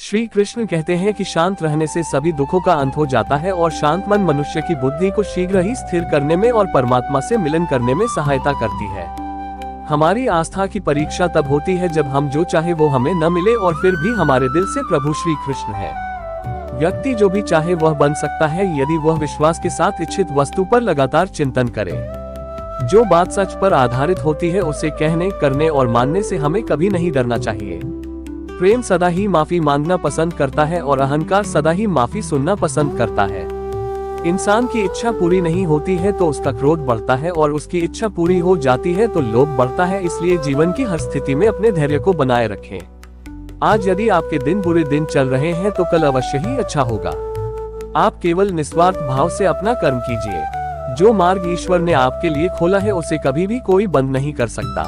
श्री कृष्ण कहते हैं कि शांत रहने से सभी दुखों का अंत हो जाता है और शांत मन मनुष्य की बुद्धि को शीघ्र ही स्थिर करने में और परमात्मा से मिलन करने में सहायता करती है। हमारी आस्था की परीक्षा तब होती है जब हम जो चाहे वो हमें न मिले और फिर भी हमारे दिल से प्रभु श्री कृष्ण है। व्यक्ति जो भी चाहे वह बन सकता है यदि वह विश्वास के साथ इच्छित वस्तु पर लगातार चिंतन करे। जो बात सच पर आधारित होती है उसे कहने, करने और मानने से हमें कभी नहीं डरना चाहिए। प्रेम सदा ही माफी मांगना पसंद करता है और अहंकार सदा ही माफी सुनना पसंद करता है। इंसान की इच्छा पूरी नहीं होती है तो उसका क्रोध बढ़ता है और उसकी इच्छा पूरी हो जाती है तो लोभ बढ़ता है। इसलिए जीवन की हर स्थिति में अपने धैर्य को बनाए रखें। आज यदि आपके दिन बुरे दिन चल रहे हैं तो कल अवश्य ही अच्छा होगा। आप केवल निस्वार्थ भाव से अपना कर्म कीजिए। जो मार्ग ईश्वर ने आपके लिए खोला है उसे कभी भी कोई बंद नहीं कर सकता,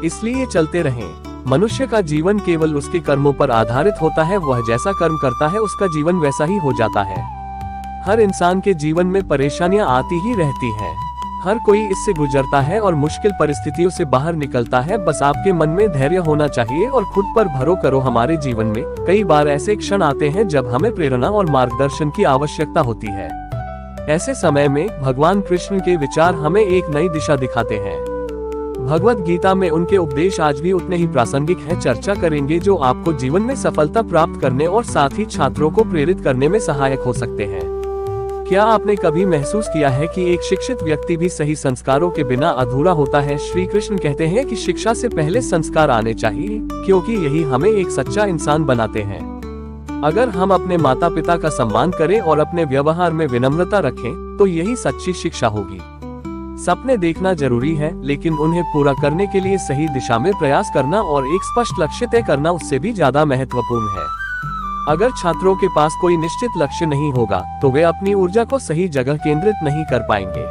इसलिए चलते रहें। मनुष्य का जीवन केवल उसके कर्मों पर आधारित होता है। वह जैसा कर्म करता है उसका जीवन वैसा ही हो जाता है। हर इंसान के जीवन में परेशानियां आती ही रहती हैं। हर कोई इससे गुजरता है और मुश्किल परिस्थितियों से बाहर निकलता है। बस आपके मन में धैर्य होना चाहिए और खुद पर भरोसा करो। हमारे जीवन में कई बार ऐसे क्षण आते हैं जब हमें प्रेरणा और मार्गदर्शन की आवश्यकता होती है। ऐसे समय में भगवान कृष्ण के विचार हमें एक नई दिशा दिखाते हैं। भगवत गीता में उनके उपदेश आज भी उतने ही प्रासंगिक हैं। चर्चा करेंगे जो आपको जीवन में सफलता प्राप्त करने और साथ ही छात्रों को प्रेरित करने में सहायक हो सकते हैं। क्या आपने कभी महसूस किया है कि एक शिक्षित व्यक्ति भी सही संस्कारों के बिना अधूरा होता है? श्री कृष्ण कहते हैं कि शिक्षा से पहले संस्कार आने चाहिए, क्योंकि यही हमें एक सच्चा इंसान बनाते हैं। अगर हम अपने माता पिता का सम्मान करें और अपने व्यवहार में विनम्रता रखें तो यही सच्ची शिक्षा होगी। सपने देखना जरूरी है, लेकिन उन्हें पूरा करने के लिए सही दिशा में प्रयास करना और एक स्पष्ट लक्ष्य तय करना उससे भी ज्यादा महत्वपूर्ण है। अगर छात्रों के पास कोई निश्चित लक्ष्य नहीं होगा तो वे अपनी ऊर्जा को सही जगह केंद्रित नहीं कर पाएंगे।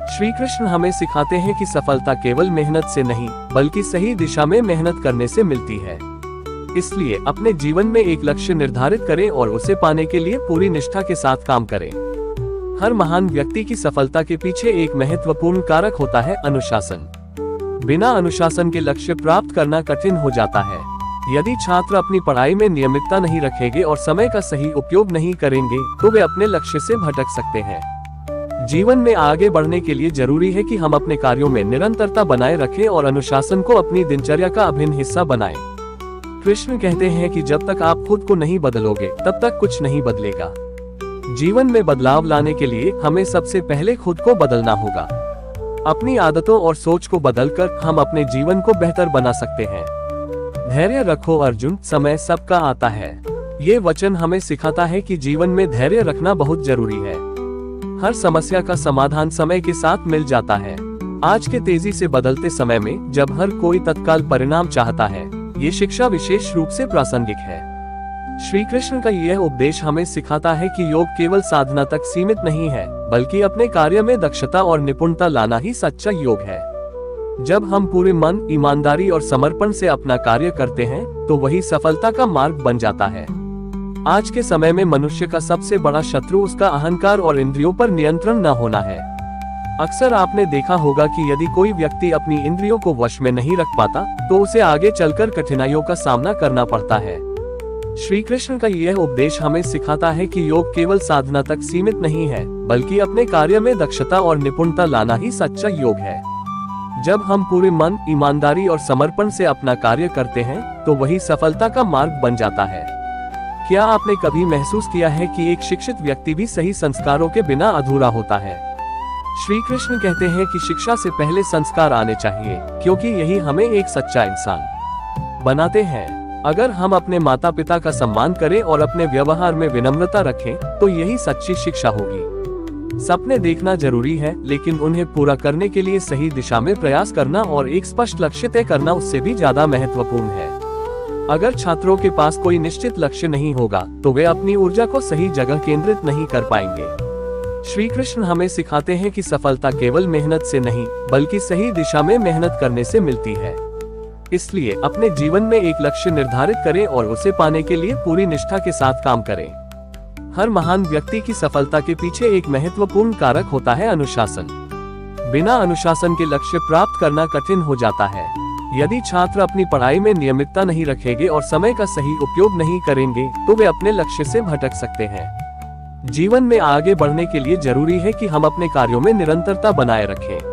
श्री कृष्ण हमें सिखाते हैं कि सफलता केवल मेहनत से नहीं बल्कि सही दिशा में मेहनत करने से मिलती है। इसलिए अपने जीवन में एक लक्ष्य निर्धारित करें और उसे पाने के लिए पूरी निष्ठा के साथ काम करें। हर महान व्यक्ति की सफलता के पीछे एक महत्वपूर्ण कारक होता है, अनुशासन। बिना अनुशासन के लक्ष्य प्राप्त करना कठिन हो जाता है। यदि छात्र अपनी पढ़ाई में नियमितता नहीं रखेंगे और समय का सही उपयोग नहीं करेंगे तो वे अपने लक्ष्य से भटक सकते हैं। जीवन में आगे बढ़ने के लिए जरूरी है कि हम अपने कार्यों में निरंतरता बनाए रखें और अनुशासन को अपनी दिनचर्या का अभिन्न हिस्सा बनाएं। कृष्ण कहते हैं कि जब तक आप खुद को नहीं बदलोगे तब तक कुछ नहीं बदलेगा। जीवन में बदलाव लाने के लिए हमें सबसे पहले खुद को बदलना होगा। अपनी आदतों और सोच को बदलकर हम अपने जीवन को बेहतर बना सकते हैं। धैर्य रखो अर्जुन, समय सबका आता है। ये वचन हमें सिखाता है कि जीवन में धैर्य रखना बहुत जरूरी है। हर समस्या का समाधान समय के साथ मिल जाता है। आज के तेजी से बदलते समय में जब हर कोई तत्काल परिणाम चाहता है, ये शिक्षा विशेष रूप से प्रासंगिक है। श्री कृष्ण का यह उपदेश हमें सिखाता है कि योग केवल साधना तक सीमित नहीं है, बल्कि अपने कार्य में दक्षता और निपुणता लाना ही सच्चा योग है। जब हम पूरे मन, ईमानदारी और समर्पण से अपना कार्य करते हैं तो वही सफलता का मार्ग बन जाता है। आज के समय में मनुष्य का सबसे बड़ा शत्रु उसका अहंकार और इंद्रियों पर नियंत्रण न होना है। अक्सर आपने देखा होगा कि यदि कोई व्यक्ति अपनी इंद्रियों को वश में नहीं रख पाता तो उसे आगे चलकर कठिनाइयों का सामना करना पड़ता है। श्री कृष्ण का यह उपदेश हमें सिखाता है कि योग केवल साधना तक सीमित नहीं है, बल्कि अपने कार्य में दक्षता और निपुणता लाना ही सच्चा योग है। जब हम पूरे मन, ईमानदारी और समर्पण से अपना कार्य करते हैं तो वही सफलता का मार्ग बन जाता है। क्या आपने कभी महसूस किया है कि एक शिक्षित व्यक्ति भी सही संस्कारों के बिना अधूरा होता है? श्री कृष्ण कहते हैं कि शिक्षा से पहले संस्कार आने चाहिए, क्योंकि यही हमें एक सच्चा इंसान बनाते हैं। अगर हम अपने माता पिता का सम्मान करें और अपने व्यवहार में विनम्रता रखें तो यही सच्ची शिक्षा होगी। सपने देखना जरूरी है, लेकिन उन्हें पूरा करने के लिए सही दिशा में प्रयास करना और एक स्पष्ट लक्ष्य तय करना उससे भी ज्यादा महत्वपूर्ण है। अगर छात्रों के पास कोई निश्चित लक्ष्य नहीं होगा तो वे अपनी ऊर्जा को सही जगह केंद्रित नहीं कर पाएंगे। श्री कृष्ण हमें सिखाते हैं कि सफलता केवल मेहनत से नहीं बल्कि सही दिशा में मेहनत करने से मिलती है। इसलिए अपने जीवन में एक लक्ष्य निर्धारित करें और उसे पाने के लिए पूरी निष्ठा के साथ काम करें। हर महान व्यक्ति की सफलता के पीछे एक महत्वपूर्ण कारक होता है, अनुशासन। बिना अनुशासन के लक्ष्य प्राप्त करना कठिन हो जाता है। यदि छात्र अपनी पढ़ाई में नियमितता नहीं रखेंगे और समय का सही उपयोग नहीं करेंगे तो वे अपने लक्ष्य से भटक सकते हैं। जीवन में आगे बढ़ने के लिए जरूरी है कि हम अपने कार्यों में निरंतरता बनाए रखें।